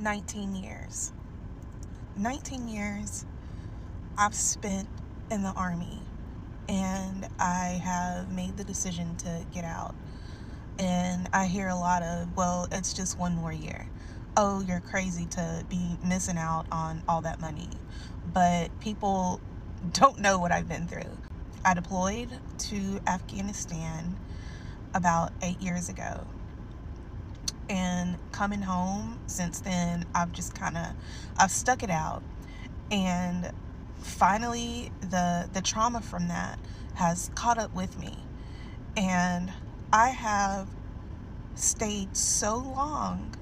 19 years. 19 years I've spent in the Army, and I have made the decision to get out. And I hear a lot of, well, it's just one more year. Oh, you're crazy to be missing out on all that money. But people don't know what I've been through. I deployed to Afghanistan about 8 years ago. And coming home since then, I've stuck it out. And finally, the trauma from that has caught up with me. And I have stayed so long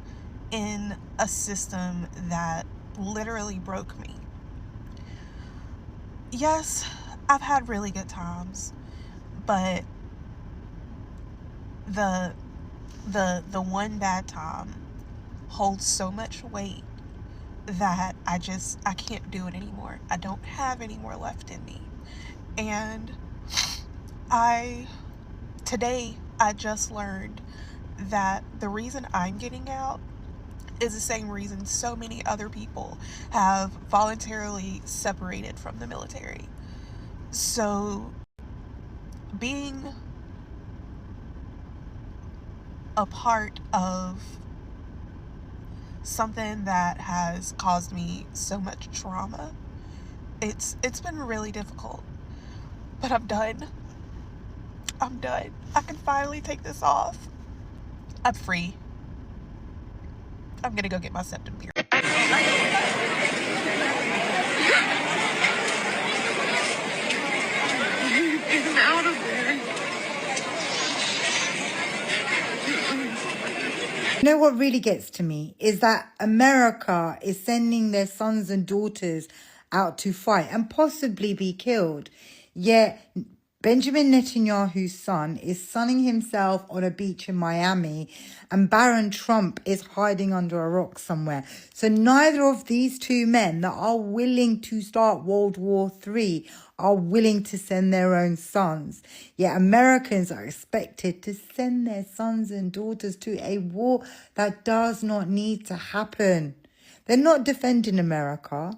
in a system that literally broke me. Yes, I've had really good times, but the one bad time holds so much weight that I can't do it anymore. I don't have any more left in me. And today I just learned that the reason I'm getting out is the same reason so many other people have voluntarily separated from the military. So being a part of something that has caused me so much trauma, it's been really difficult. But I'm done. I can finally take this off. I'm free. I'm gonna go get my septum pierced. Get out of there. You know what really gets to me is that America is sending their sons and daughters out to fight and possibly be killed. Yet Benjamin Netanyahu's son is sunning himself on a beach in Miami, and Baron Trump is hiding under a rock somewhere. So neither of these two men that are willing to start World War III are willing to send their own sons. Yet Americans are expected to send their sons and daughters to a war that does not need to happen. They're not defending America.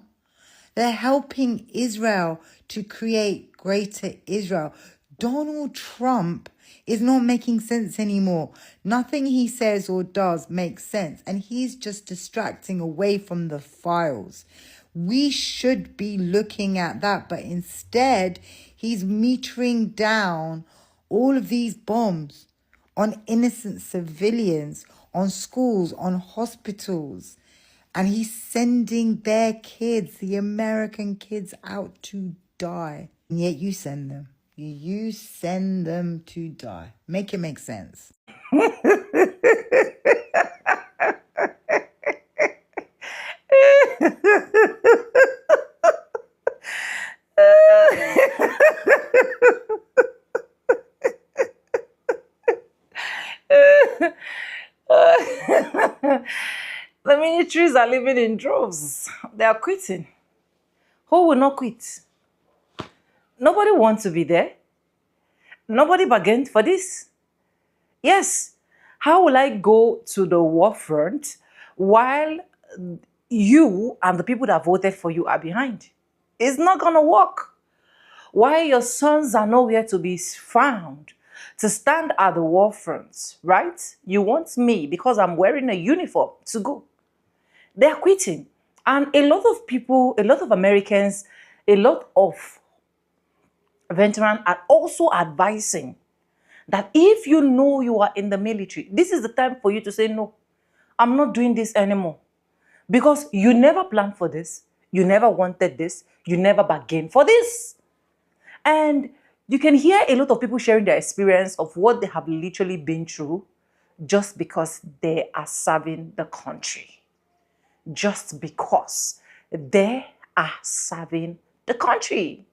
They're helping Israel to create greater Israel. Donald Trump is not making sense anymore. Nothing he says or does makes sense, and he's just distracting away from the files. We should be looking at that, but instead he's metering down all of these bombs on innocent civilians, on schools, on hospitals. And he's sending their kids, the American kids, out to die. And yet you send them. You send them to die. Make it make sense. The militaries are living in droves. They are quitting. Who will not quit? Nobody wants to be there. Nobody bargained for this. Yes. How will I go to the war front while you and the people that voted for you are behind? It's not going to work. Why your sons are nowhere to be found to stand at the war front, right? You want me because I'm wearing a uniform to go. They're quitting. And a lot of people, a lot of Americans, a lot of veterans are also advising that if you know you are in the military, this is the time for you to say, no, I'm not doing this anymore. Because you never planned for this. You never wanted this. You never bargained for this. And you can hear a lot of people sharing their experience of what they have literally been through just because they are serving the country. Just because they are serving the country.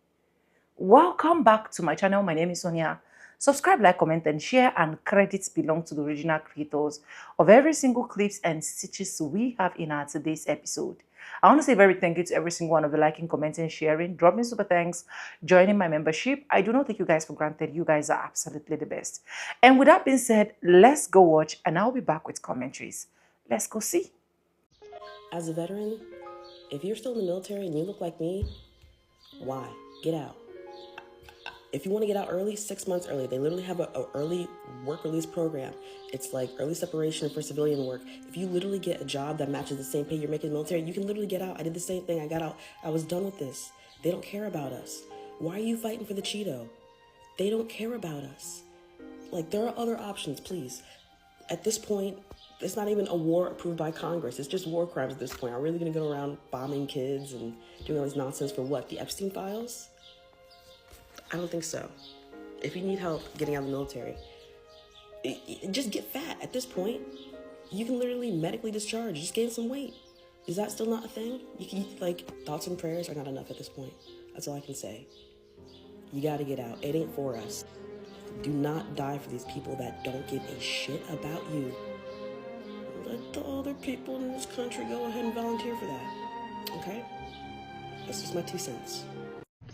Welcome back to my channel. My name is Sonia. Subscribe, like, comment, and share, and credits belong to the original creators of every single clips and stitches we have in our today's episode. I want to say very thank you to every single one of you liking, commenting, sharing, dropping super thanks, joining my membership. I do not take you guys for granted. You guys are absolutely the best. And with that being said, let's go watch, and I'll be back with commentaries. Let's go see. As a veteran, if you're still in the military and you look like me, why? Get out. If you want to get out early, 6 months early. They literally have a early work release program. It's like early separation for civilian work. If you literally get a job that matches the same pay you're making in the military, you can literally get out. I did the same thing. I got out. I was done with this. They don't care about us. Why are you fighting for the Cheeto? They don't care about us. Like, there are other options, please. At this point, it's not even a war approved by Congress. It's just war crimes at this point. Are we really going to go around bombing kids and doing all this nonsense for what? The Epstein files? I don't think so. If you need help getting out of the military, just get fat. At this point, you can literally medically discharge. Just gain some weight. Is that still not a thing? You can, like, thoughts and prayers are not enough at this point. That's all I can say. You gotta get out. It ain't for us. Do not die for these people that don't give a shit about you. Let the other people in this country go ahead and volunteer for that. Okay? That's just my 2 cents.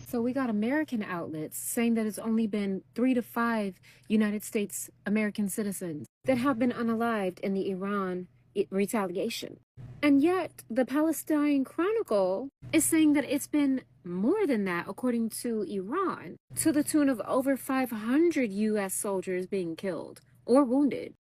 So we got American outlets saying that it's only been 3 to 5 United States American citizens that have been unalived in the Iran retaliation. And yet the Palestine Chronicle is saying that it's been more than that, according to Iran, to the tune of over 500 U.S. soldiers being killed or wounded.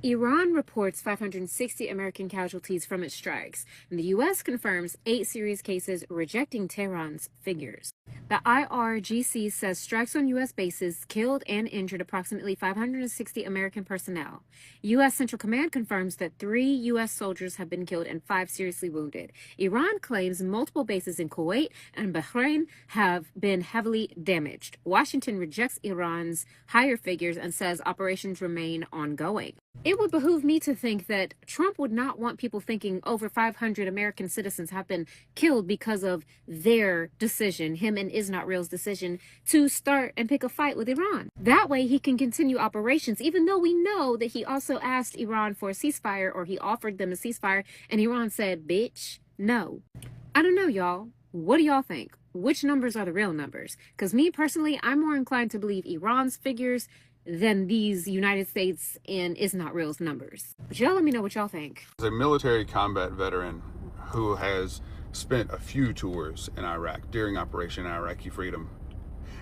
Iran reports 560 American casualties from its strikes, and the U.S. confirms 8 serious cases, rejecting Tehran's figures. The IRGC says strikes on U.S. bases killed and injured approximately 560 American personnel. U.S. Central Command confirms that 3 U.S. soldiers have been killed and 5 seriously wounded. Iran claims multiple bases in Kuwait and Bahrain have been heavily damaged. Washington rejects Iran's higher figures and says operations remain ongoing. It would behoove me to think that Trump would not want people thinking over 500 American citizens have been killed because of their decision, him and Isn't-Real's decision, to start and pick a fight with Iran. That way he can continue operations, even though we know that he also asked Iran for a ceasefire, or he offered them a ceasefire, and Iran said, bitch, no. I don't know, y'all. What do y'all think? Which numbers are the real numbers? Because me personally, I'm more inclined to believe Iran's figures than these United States and Isn't-Real's numbers. But y'all let me know what y'all think. As a military combat veteran who has spent a few tours in Iraq during Operation Iraqi Freedom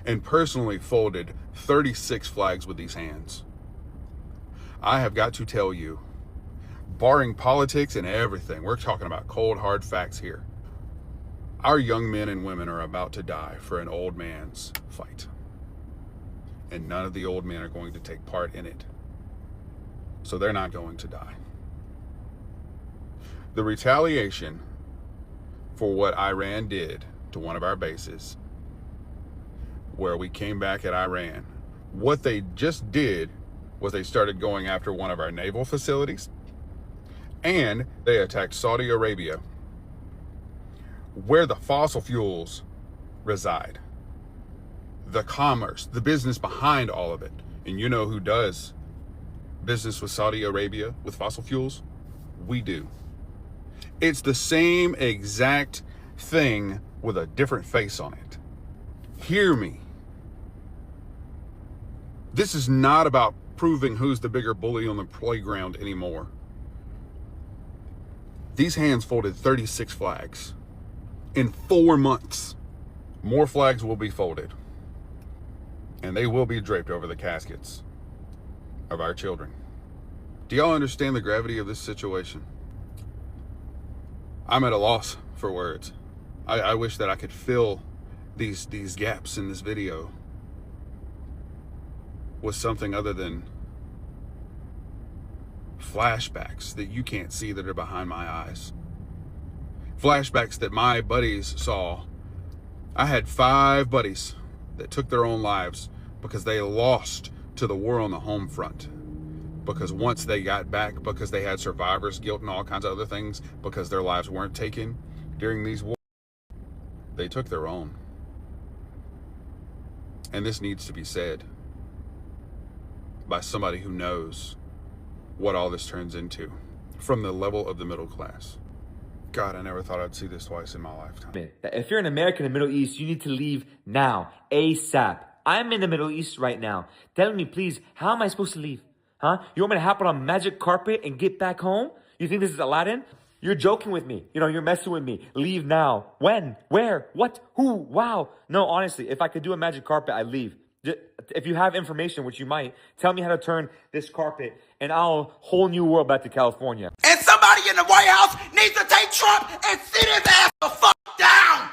and personally folded 36 flags with these hands, I have got to tell you, barring politics and everything, we're talking about cold hard facts here. Our young men and women are about to die for an old man's fight. And none of the old men are going to take part in it. So they're not going to die. The retaliation for what Iran did to one of our bases, where we came back at Iran, what they just did was they started going after one of our naval facilities, and they attacked Saudi Arabia, where the fossil fuels reside. The commerce, the business behind all of it. And you know who does business with Saudi Arabia with fossil fuels? We do. It's the same exact thing with a different face on it. Hear me. This is not about proving who's the bigger bully on the playground anymore. These hands folded 36 flags in 4 months. More flags will be folded. And they will be draped over the caskets of our children. Do y'all understand the gravity of this situation? I'm at a loss for words. I wish that I could fill these gaps in this video with something other than flashbacks that you can't see that are behind my eyes. Flashbacks that my buddies saw. I had 5 buddies that took their own lives because they lost to the war on the home front. Because once they got back, because they had survivor's guilt and all kinds of other things, because their lives weren't taken during these wars, they took their own. And this needs to be said by somebody who knows what all this turns into from the level of the middle class. God, I never thought I'd see this twice in my lifetime. If you're an American in the Middle East, you need to leave now, ASAP. I'm in the Middle East right now. Tell me, please, how am I supposed to leave? Huh? You want me to hop on a magic carpet and get back home? You think this is Aladdin? You're joking with me. You're messing with me. Leave now. When? Where? What? Who? Wow. No, honestly, if I could do a magic carpet, I'd leave. If you have information, which you might, tell me how to turn this carpet and I'll whole new world back to California. And somebody in the White House needs to take Trump and sit his ass the fuck down.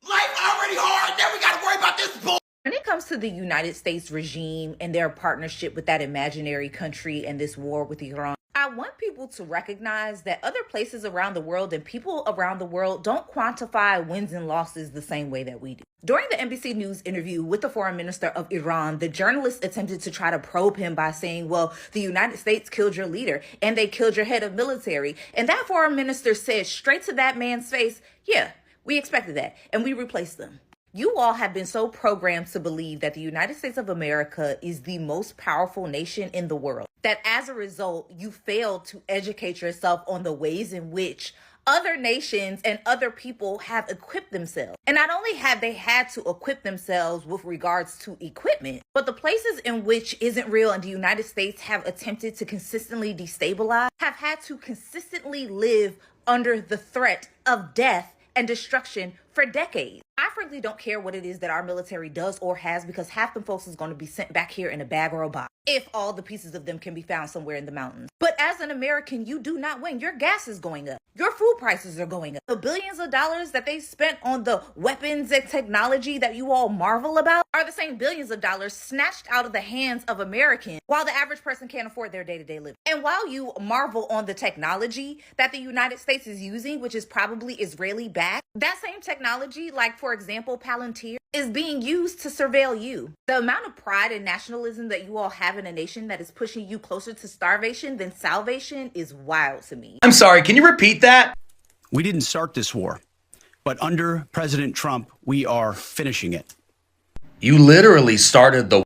Life already hard. Now we got to worry about this bull. When it comes to the United States regime and their partnership with that imaginary country and this war with Iran, I want people to recognize that other places around the world and people around the world don't quantify wins and losses the same way that we do. During the NBC News interview with the foreign minister of Iran, the journalist attempted to try to probe him by saying, well, the United States killed your leader and they killed your head of military. And that foreign minister said straight to that man's face, yeah, we expected that and we replaced them. You all have been so programmed to believe that the United States of America is the most powerful nation in the world, that as a result, you failed to educate yourself on the ways in which other nations and other people have equipped themselves. And not only have they had to equip themselves with regards to equipment, but the places in which Israel and the United States have attempted to consistently destabilize have had to consistently live under the threat of death and destruction for decades. I frankly don't care what it is that our military does or has, because half the folks is going to be sent back here in a bag or a box if all the pieces of them can be found somewhere in the mountains. But as an American, you do not win. Your gas is going up. Your food prices are going up. The billions of dollars that they spent on the weapons and technology that you all marvel about are the same billions of dollars snatched out of the hands of Americans while the average person can't afford their day-to-day living. And while you marvel on the technology that the United States is using, which is probably Israeli backed, that same technology, like for example, Palantir, is being used to surveil you. The amount of pride and nationalism that you all have in a nation that is pushing you closer to starvation than salvation is wild to me. I'm sorry, can you repeat that? We didn't start this war, but under President Trump, we are finishing it. You literally started the war.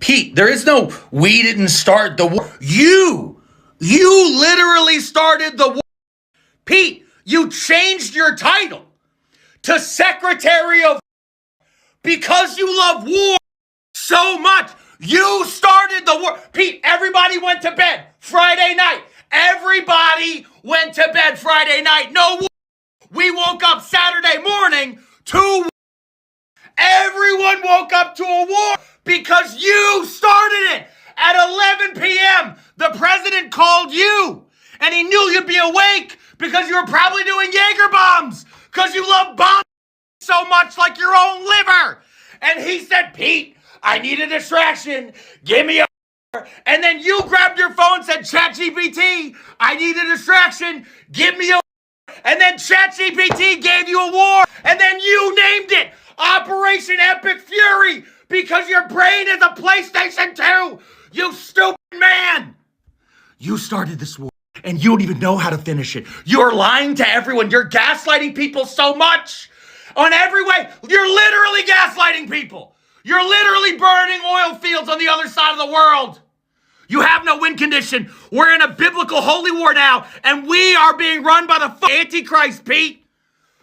Pete, there is no we didn't start the war. You literally started the war. Pete, you changed your title to Secretary of because you love war so much. You started the war. Pete, everybody went to bed Friday night. Everybody went to bed Friday night. No war. We woke up Saturday morning to war. Everyone woke up to a war because you started it. At 11 p.m., the president called you, and he knew you'd be awake because you were probably doing Jaeger bombs because you love bombs so much, like your own liver. And he said, Pete, I need a distraction. Give me a and then you grabbed your phone and said, ChatGPT, I need a distraction. Give me a and then ChatGPT gave you a war. And then you named it Operation Epic Fury because your brain is a PlayStation 2. You stupid man. You started this war and you don't even know how to finish it. You're lying to everyone. You're gaslighting people so much. On every way, you're literally gaslighting people. You're literally burning oil fields on the other side of the world. You have no win condition. We're in a biblical holy war now, and we are being run by the Antichrist, Pete.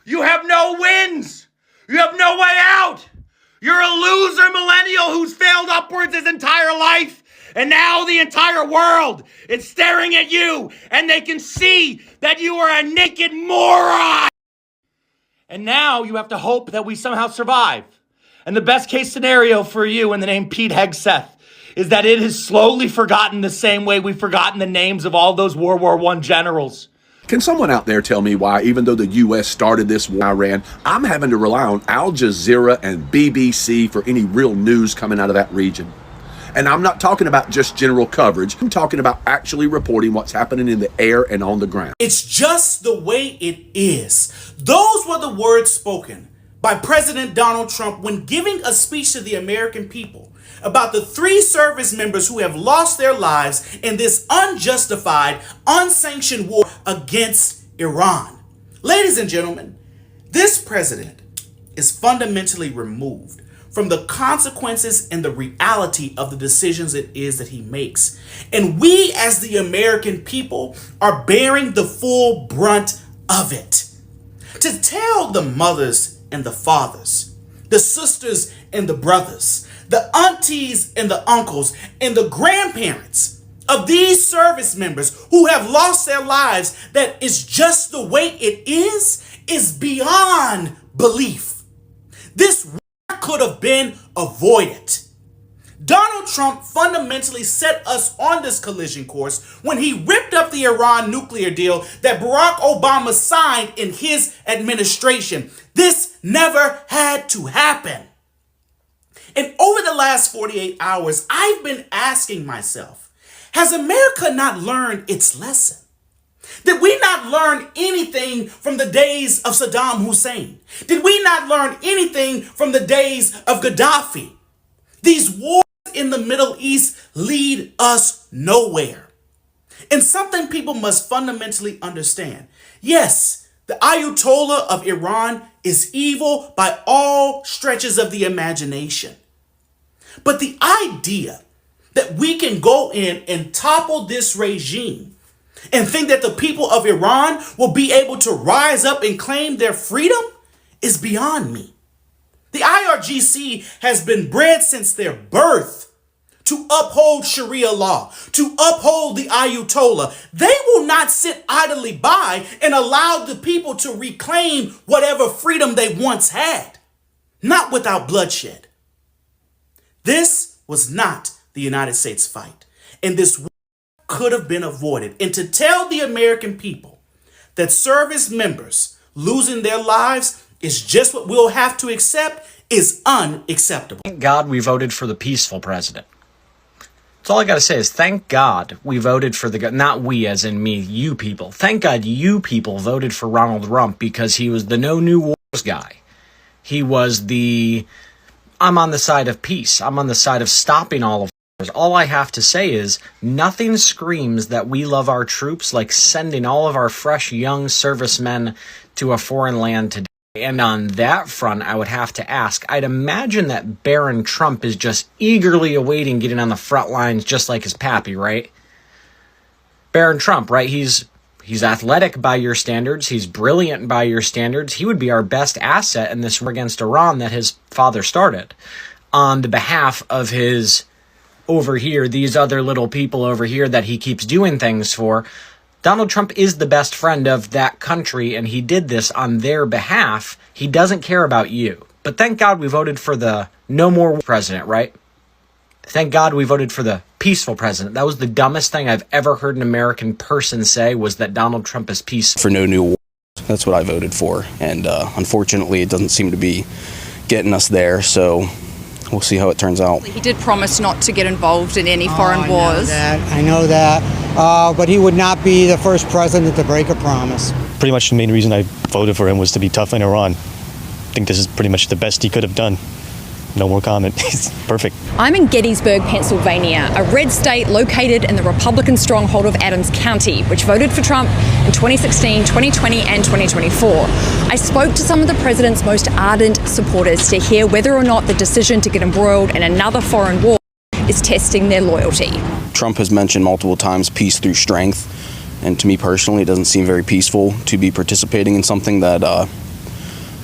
You have no wins. You have no way out. You're a loser millennial who's failed upwards his entire life, and now the entire world is staring at you, and they can see that you are a naked moron. And now you have to hope that we somehow survive. And the best case scenario for you in the name Pete Hegseth is that it is slowly forgotten the same way we've forgotten the names of all those World War I generals. Can someone out there tell me why, even though the U.S. started this war in Iran, I'm having to rely on Al Jazeera and BBC for any real news coming out of that region? And I'm not talking about just general coverage. I'm talking about actually reporting what's happening in the air and on the ground. It's just the way it is. Those were the words spoken by President Donald Trump when giving a speech to the American people about the 3 service members who have lost their lives in this unjustified, unsanctioned war against Iran. Ladies and gentlemen, this president is fundamentally removed from the consequences and the reality of the decisions it is that he makes. And we as the American people are bearing the full brunt of it. To tell the mothers and the fathers, the sisters and the brothers, the aunties and the uncles and the grandparents of these service members who have lost their lives that is just the way it is beyond belief. This war could have been avoided. Donald Trump fundamentally set us on this collision course when he ripped up the Iran nuclear deal that Barack Obama signed in his administration. This never had to happen. And over the last 48 hours, I've been asking myself, has America not learned its lesson? Did we not learn anything from the days of Saddam Hussein? Did we not learn anything from the days of Gaddafi? These wars in the Middle East lead us nowhere. And something people must fundamentally understand. Yes, the Ayatollah of Iran is evil by all stretches of the imagination. But the idea that we can go in and topple this regime and think that the people of Iran will be able to rise up and claim their freedom is beyond me. The IRGC has been bred since their birth to uphold Sharia law, to uphold the Ayatollah. They will not sit idly by and allow the people to reclaim whatever freedom they once had, not without bloodshed. This was not the United States fight, and this war could have been avoided. And to tell the American people that service members losing their lives is just what we'll have to accept is unacceptable. Thank God we voted for the peaceful president. That's all I got to say is thank God we voted for the, not we as in me, you people. Thank God you people voted for Ronald Rump because he was the no new wars guy. He was the, I'm on the side of peace. I'm on the side of stopping all of wars. All I have to say is nothing screams that we love our troops like sending all of our fresh young servicemen to a foreign land today. And on that front, I would have to ask, I'd imagine that Baron Trump is just eagerly awaiting getting on the front lines just like his pappy, right? Baron Trump, right? He's athletic by your standards. He's brilliant by your standards. He would be our best asset in this war against Iran that his father started on the behalf of his over here, these other little people over here that he keeps doing things for. Donald Trump is the best friend of that country, and he did this on their behalf. He doesn't care about you. But thank God we voted for the no more president, right? Thank God we voted for the peaceful president. That was the dumbest thing I've ever heard an American person say, was that Donald Trump is peaceful. For no new wars. That's what I voted for. And unfortunately, it doesn't seem to be getting us there. So we'll see how it turns out. He did promise not to get involved in any foreign wars. I know that. But he would not be the first president to break a promise. Pretty much the main reason I voted for him was to be tough on Iran. I think this is pretty much the best he could have done. No more comment. He's perfect. I'm in Gettysburg, Pennsylvania, a red state located in the Republican stronghold of Adams County, which voted for Trump in 2016, 2020, and 2024. I spoke to some of the president's most ardent supporters to hear whether or not the decision to get embroiled in another foreign war is testing their loyalty. Trump has mentioned multiple times peace through strength. And to me personally, it doesn't seem very peaceful to be participating in something that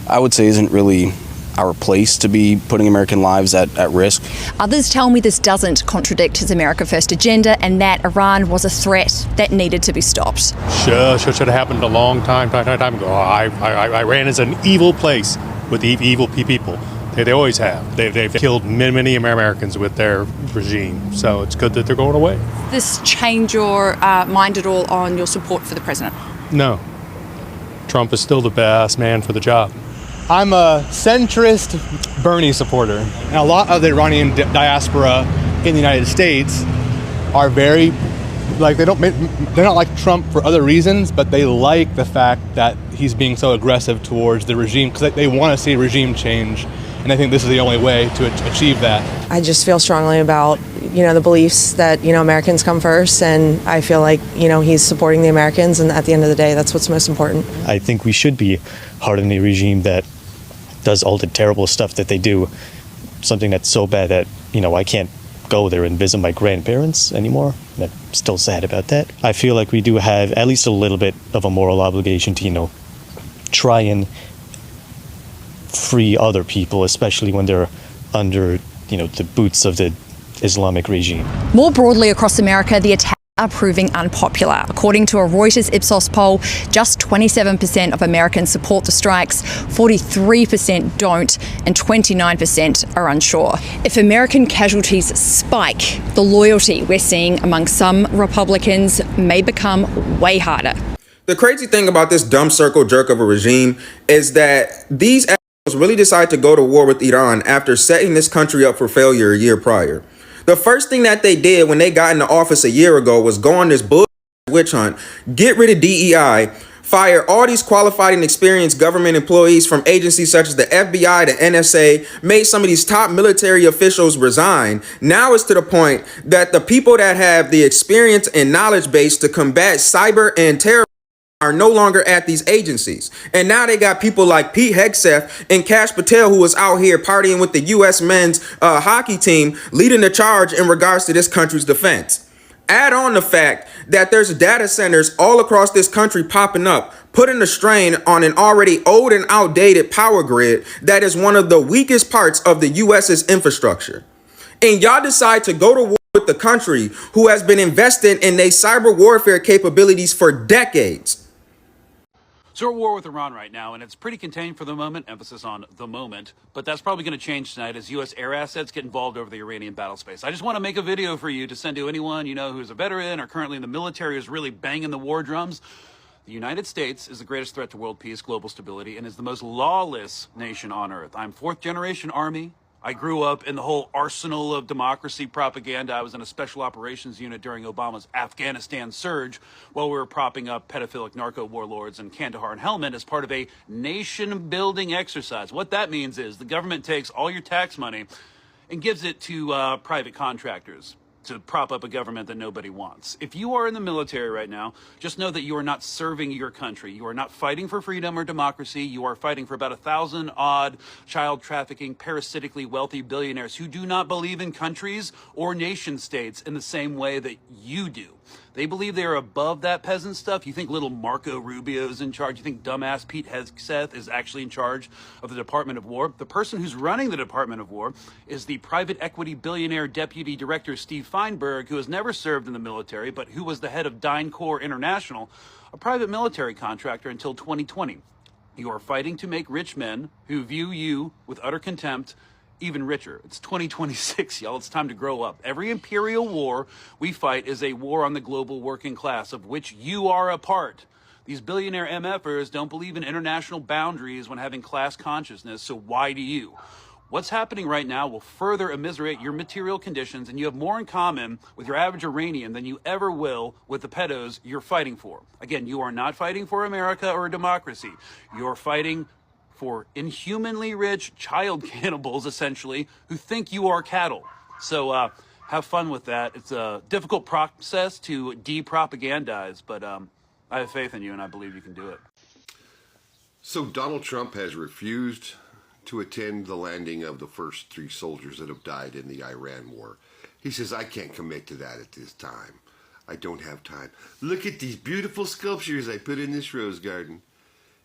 I would say isn't really our place to be putting American lives at risk. Others tell me this doesn't contradict his America First agenda and that Iran was a threat that needed to be stopped. Should have happened a long time ago. Iran is an evil place with evil people. They always have. They've killed many Americans with their regime. So it's good that they're going away. Does this change your mind at all on your support for the president? No. Trump is still the best man for the job. I'm a centrist Bernie supporter. And a lot of the Iranian diaspora in the United States are very, they're not like Trump for other reasons, but they like the fact that he's being so aggressive towards the regime because they want to see regime change. And I think this is the only way to achieve that. I just feel strongly about, the beliefs that, Americans come first. And I feel like, he's supporting the Americans. And at the end of the day, that's what's most important. I think we should be hard on a regime that does all the terrible stuff that they do. Something that's so bad that, I can't go there and visit my grandparents anymore. I'm still sad about that. I feel like we do have at least a little bit of a moral obligation to, try and free other people, especially when they're under, the boots of the Islamic regime. More broadly across America, the attack are proving unpopular. According to a Reuters Ipsos poll, just 27% of Americans support the strikes, 43% don't, and 29% are unsure. If American casualties spike, the loyalty we're seeing among some Republicans may become way harder. The crazy thing about this dumb circle jerk of a regime is that these assholes really decide to go to war with Iran after setting this country up for failure a year prior. The first thing that they did when they got into office a year ago was go on this bullshit witch hunt, get rid of DEI, fire all these qualified and experienced government employees from agencies such as the FBI, the NSA, made some of these top military officials resign. Now it's to the point that the people that have the experience and knowledge base to combat cyber and terror are no longer at these agencies. And now they got people like Pete Hegseth and Kash Patel, who was out here partying with the U.S. men's hockey team, leading the charge in regards to this country's defense. Add on the fact that there's data centers all across this country popping up, putting a strain on an already old and outdated power grid that is one of the weakest parts of the U.S.'s infrastructure. And y'all decide to go to war with the country who has been investing in their cyber warfare capabilities for decades. So we're at war with Iran right now, and it's pretty contained for the moment, emphasis on the moment, but that's probably going to change tonight as U.S. air assets get involved over the Iranian battle space. I just want to make a video for you to send to anyone you know who's a veteran or currently in the military who's really banging the war drums. The United States is the greatest threat to world peace, global stability, and is the most lawless nation on earth. I'm fourth-generation Army. I grew up in the whole arsenal of democracy propaganda. I was in a special operations unit during Obama's Afghanistan surge while we were propping up pedophilic narco warlords in Kandahar and Helmand as part of a nation-building exercise. What that means is the government takes all your tax money and gives it to private contractors to prop up a government that nobody wants. If you are in the military right now, just know that you are not serving your country. You are not fighting for freedom or democracy. You are fighting for about 1,000 odd child trafficking, parasitically wealthy billionaires who do not believe in countries or nation states in the same way that you do. They believe they are above that peasant stuff. You think little Marco Rubio's in charge? You think dumbass Pete Hegseth is actually in charge of the Department of War? The person who's running the Department of War is the private equity billionaire deputy director Steve Feinberg, who has never served in the military, but who was the head of DynCorp International, a private military contractor until 2020. You are fighting to make rich men who view you with utter contempt even richer. It's 2026, y'all. It's time to grow up. Every imperial war we fight is a war on the global working class, of which you are a part. These billionaire MFers don't believe in international boundaries when having class consciousness, so why do you? What's happening right now will further immiserate your material conditions, and you have more in common with your average Iranian than you ever will with the pedos you're fighting for. Again, you are not fighting for America or a democracy. You're fighting for inhumanly rich child cannibals, essentially, who think you are cattle. So have fun with that. It's a difficult process to de-propagandize, but I have faith in you, and I believe you can do it. So Donald Trump has refused to attend the landing of the first 3 soldiers that have died in the Iran war. He says, I can't commit to that at this time. I don't have time. Look at these beautiful sculptures I put in this rose garden.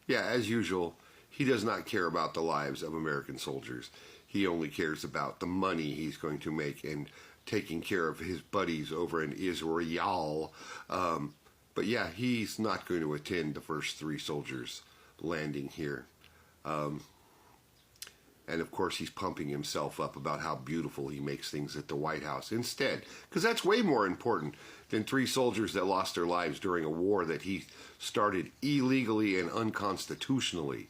Yeah, as usual, he does not care about the lives of American soldiers. He only cares about the money he's going to make and taking care of his buddies over in Israel. But yeah, he's not going to attend the first 3 soldiers landing here. And of course, he's pumping himself up about how beautiful he makes things at the White House instead, because that's way more important than 3 soldiers that lost their lives during a war that he started illegally and unconstitutionally.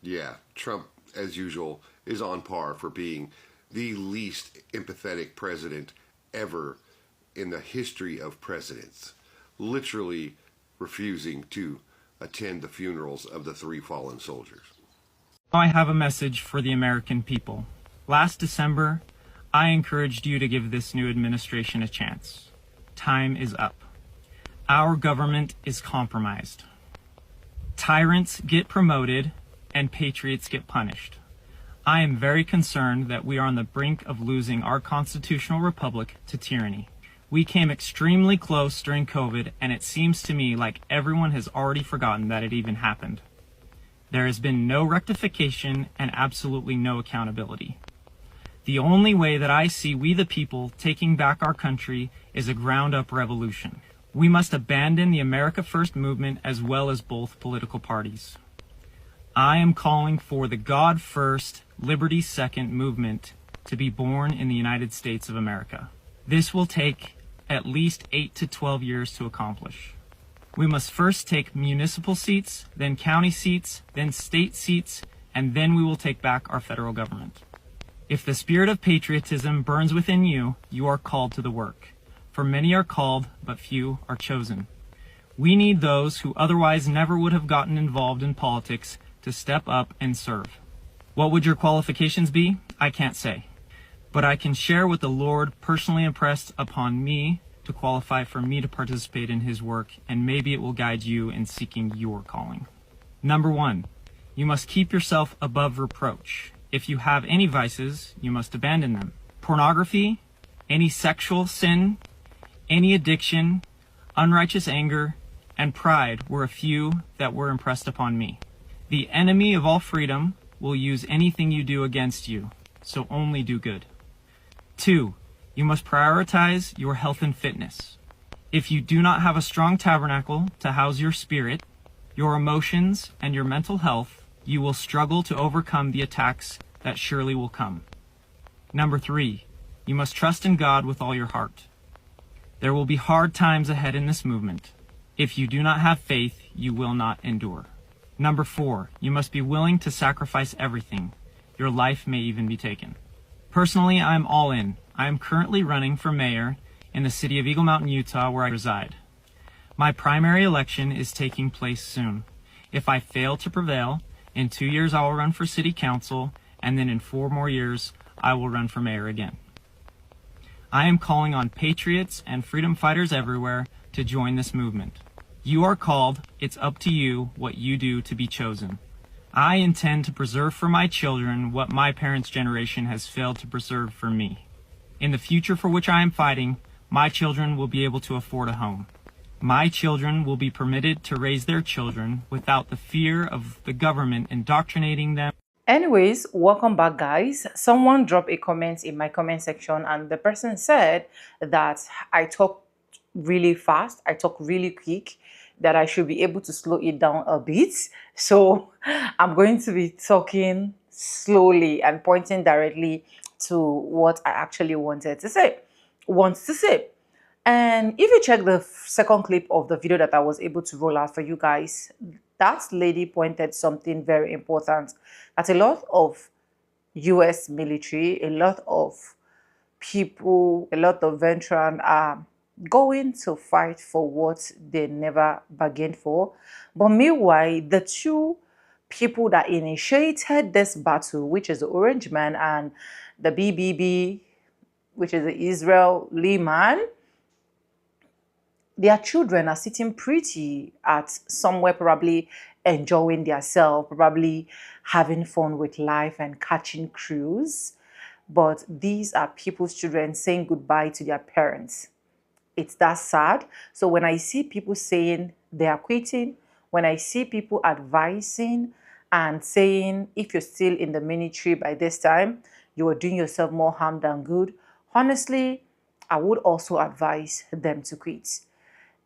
Yeah, Trump, as usual, is on par for being the least empathetic president ever in the history of presidents, literally refusing to attend the funerals of the 3 fallen soldiers. I have a message for the American people. Last December, I encouraged you to give this new administration a chance. Time is up. Our government is compromised. Tyrants get promoted and patriots get punished. I am very concerned that we are on the brink of losing our constitutional republic to tyranny. We came extremely close during COVID, and it seems to me like everyone has already forgotten that it even happened. There has been no rectification and absolutely no accountability. The only way that I see we the people taking back our country is a ground-up revolution. We must abandon the America First movement as well as both political parties. I am calling for the God First, Liberty Second movement to be born in the United States of America. This will take at least 8 to 12 years to accomplish. We must first take municipal seats, then county seats, then state seats, and then we will take back our federal government. If the spirit of patriotism burns within you, you are called to the work. For many are called, but few are chosen. We need those who otherwise never would have gotten involved in politics to step up and serve. What would your qualifications be? I can't say. But I can share what the Lord personally impressed upon me to qualify for me to participate in his work, and maybe it will guide you in seeking your calling. Number 1, you must keep yourself above reproach. If you have any vices, you must abandon them. Pornography, any sexual sin, any addiction, unrighteous anger, and pride were a few that were impressed upon me. The enemy of all freedom will use anything you do against you, so only do good. 2, you must prioritize your health and fitness. If you do not have a strong tabernacle to house your spirit, your emotions, and your mental health, you will struggle to overcome the attacks that surely will come. Number 3, you must trust in God with all your heart. There will be hard times ahead in this movement. If you do not have faith, you will not endure. Number 4, you must be willing to sacrifice everything. Your life may even be taken. Personally, I'm all in. I am currently running for mayor in the city of Eagle Mountain, Utah, where I reside. My primary election is taking place soon. If I fail to prevail, in 2 years I will run for city council, and then in 4 more years I will run for mayor again. I am calling on patriots and freedom fighters everywhere to join this movement. You are called. It's up to you what you do to be chosen. I intend to preserve for my children what my parents' generation has failed to preserve for me. In the future for which I am fighting, my children will be able to afford a home. My children will be permitted to raise their children without the fear of the government indoctrinating them. Anyways, welcome back, guys. Someone dropped a comment in my comment section, and the person said that I talk really fast, I talk really quick, that I should be able to slow it down a bit. So I'm going to be talking slowly and pointing directly to what I actually wanted to say. And if you check the second clip of the video that I was able to roll out for you guys, that lady pointed something very important, that a lot of US military, a lot of people, a lot of veterans are going to fight for what they never bargained for. But meanwhile, the two people that initiated this battle, which is the Orange Man and the BBB, which is the Israeli man, their children are sitting pretty at somewhere, probably enjoying themselves, probably having fun with life and catching cruise. But these are people's children saying goodbye to their parents. It's that sad. So when I see people saying they are quitting, when I see people advising and saying if you're still in the military by this time, you are doing yourself more harm than good, honestly, I would also advise them to quit.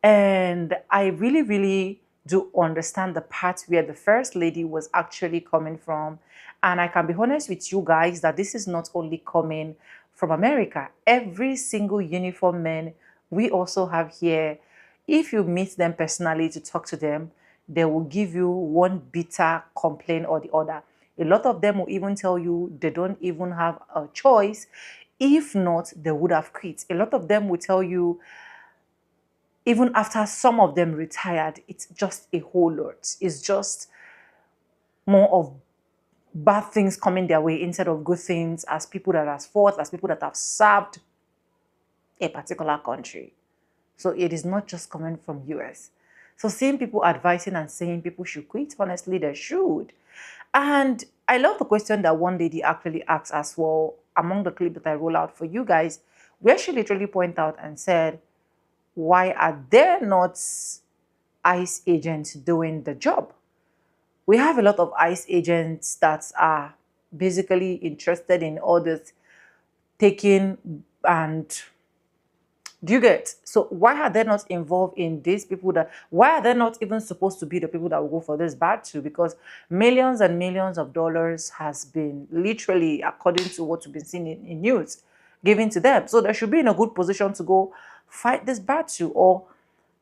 And I really, really do understand the part where the First Lady was actually coming from. And I can be honest with you guys that this is not only coming from America. Every single uniform man we also have here, if you meet them personally to talk to them, they will give you one bitter complaint or the other. A lot of them will even tell you they don't even have a choice. If not, they would have quit. A lot of them will tell you, even after some of them retired, it's just a whole lot. It's just more of bad things coming their way instead of good things, as people that have fought, as people that have served a particular country. So it is not just coming from US. So seeing people advising and saying people should quit, honestly, they should. And I love the question that one lady actually asked as well, among the clip that I roll out for you guys, where she literally pointed out and said, why are there not ICE agents doing the job? We have a lot of ICE agents that are basically interested in all this taken and do you get? So why are they not involved in these people that, why are they not even supposed to be the people that will go for this battle? Because millions and millions of dollars has been literally, according to what we've been seeing in news, given to them. So they should be in a good position to go fight this battle, or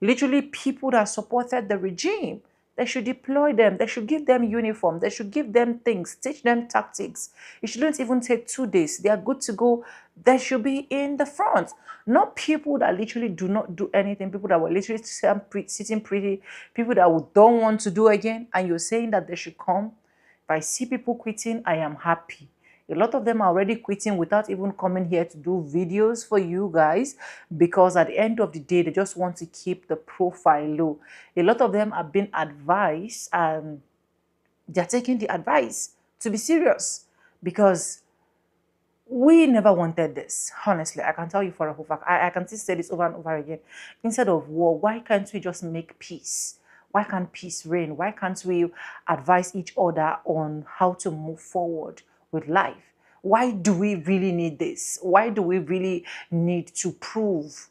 literally people that supported the regime. They should deploy them. They should give them uniform. They should give them things, teach them tactics. It shouldn't even take 2 days. They are good to go. They should be in the front. Not people that literally do not do anything. People that were literally sitting pretty. People that don't want to do again. And you're saying that they should come. If I see people quitting, I am happy. A lot of them are already quitting without even coming here to do videos for you guys, because at the end of the day, they just want to keep the profile low. A lot of them have been advised and they're taking the advice to be serious, because we never wanted this. Honestly, I can tell you for a whole fact. I can still say this over and over again. Instead of war, why can't we just make peace? Why can't peace reign? Why can't we advise each other on how to move forward with life? Why do we really need this? Why do we really need to prove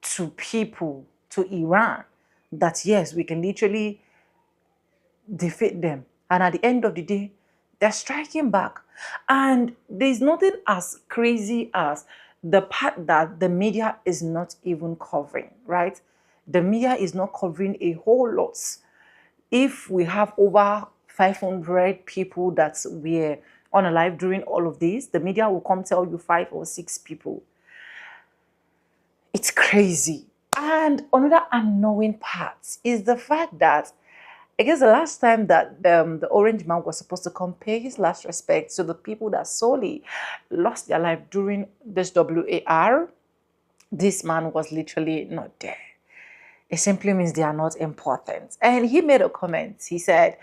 to people, to Iran, that yes, we can literally defeat them? And at the end of the day, they're striking back. And there's nothing as crazy as the part that the media is not even covering, right? The media is not covering a whole lot. If we have over 500 people that were unalive during all of this, the media will come tell you 5 or 6 people. It's crazy. And another annoying part is the fact that, I guess the last time that the Orange Man was supposed to come pay his last respect to the people that solely lost their life during this WAR, this man was literally not there. It simply means they are not important. And he made a comment. He said,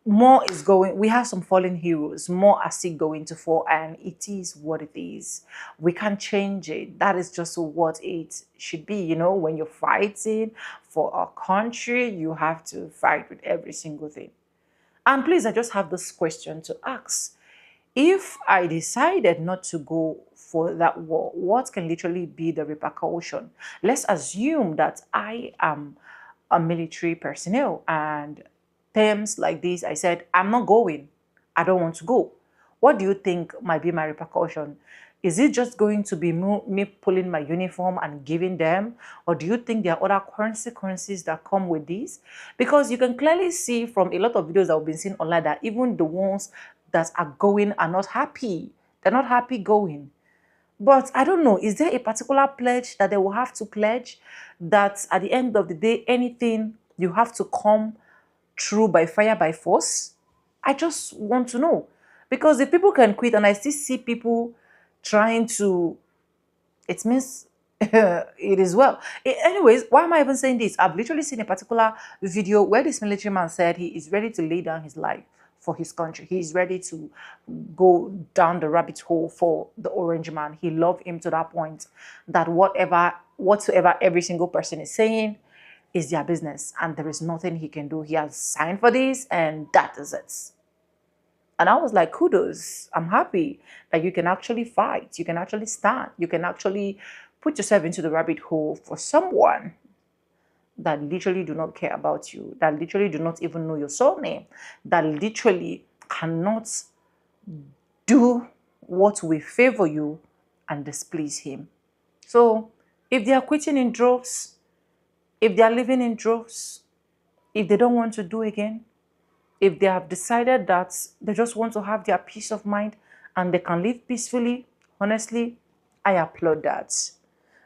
more is going, we have some fallen heroes, more are still going to fall, and it is what it is. We can't change it. That is just what it should be. You know, when you're fighting for a country, you have to fight with every single thing. And please, I just have this question to ask. If I decided not to go for that war, what can literally be the repercussion? Let's assume that I am a military personnel, and terms like this, I said, I'm not going. I don't want to go. What do you think might be my repercussion? Is it just going to be me pulling my uniform and giving them? Or do you think there are other consequences that come with this? Because you can clearly see from a lot of videos that we've been seeing online that even the ones that are going are not happy. They're not happy going. But I don't know, is there a particular pledge that they will have to pledge that at the end of the day, anything you have to come through by fire, by force? I just want to know. Because if people can quit and I still see people trying to, it means it is well. Anyways, why am I even saying this? I've literally seen a particular video where this military man said he is ready to lay down his life for his country. He is ready to go down the rabbit hole for the Orange Man. He loved him to that point that whatsoever every single person is saying is their business, and there is nothing he can do. He has signed for this, and that is it. And I was like, kudos. I'm happy that you can actually fight. You can actually stand. You can actually put yourself into the rabbit hole for someone that literally do not care about you, that literally do not even know your surname, that literally cannot do what will favor you and displease him. So if they are quitting in droves, if they are living in droves, if they don't want to do again, if they have decided that they just want to have their peace of mind and they can live peacefully, honestly, I applaud that.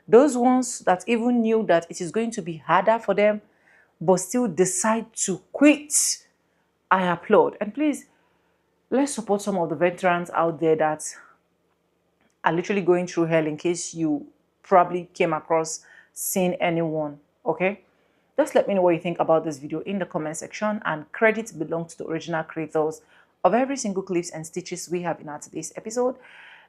Those ones that even knew that it is going to be harder for them, but still decide to quit, I applaud. And please, let's support some of the veterans out there that are literally going through hell, in case you probably came across seeing anyone, okay? Just let me know what you think about this video in the comment section, and credit belongs to the original creators of every single clips and stitches we have in our today's episode.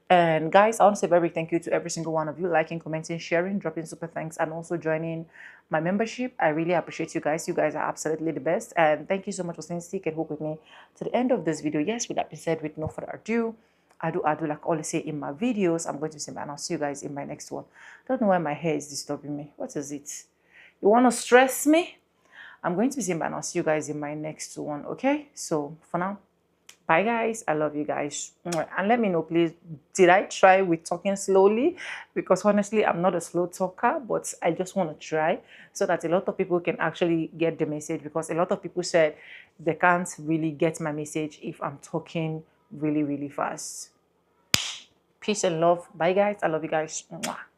And guys, I want to say a very big thank you to every single one of you liking, commenting, sharing, dropping super thanks, and also joining my membership. I really appreciate you guys. You guys are absolutely the best. And thank you so much for staying stick and hook with me to the end of this video. Yes, with that being said, with no further ado, I do like I always say in my videos, I'm going to say, and I'll see you guys in my next one. I don't know why my hair is disturbing me. What is it? You want to stress me? I'm going to say, and I'll see you guys in my next one. Okay, so for now, bye guys. I love you guys, and let me know please, did I try with talking slowly? Because honestly, I'm not a slow talker, but I just want to try so that a lot of people can actually get the message, because a lot of people said they can't really get my message if I'm talking really fast. Peace and love. Bye guys. I love you guys. Mwah.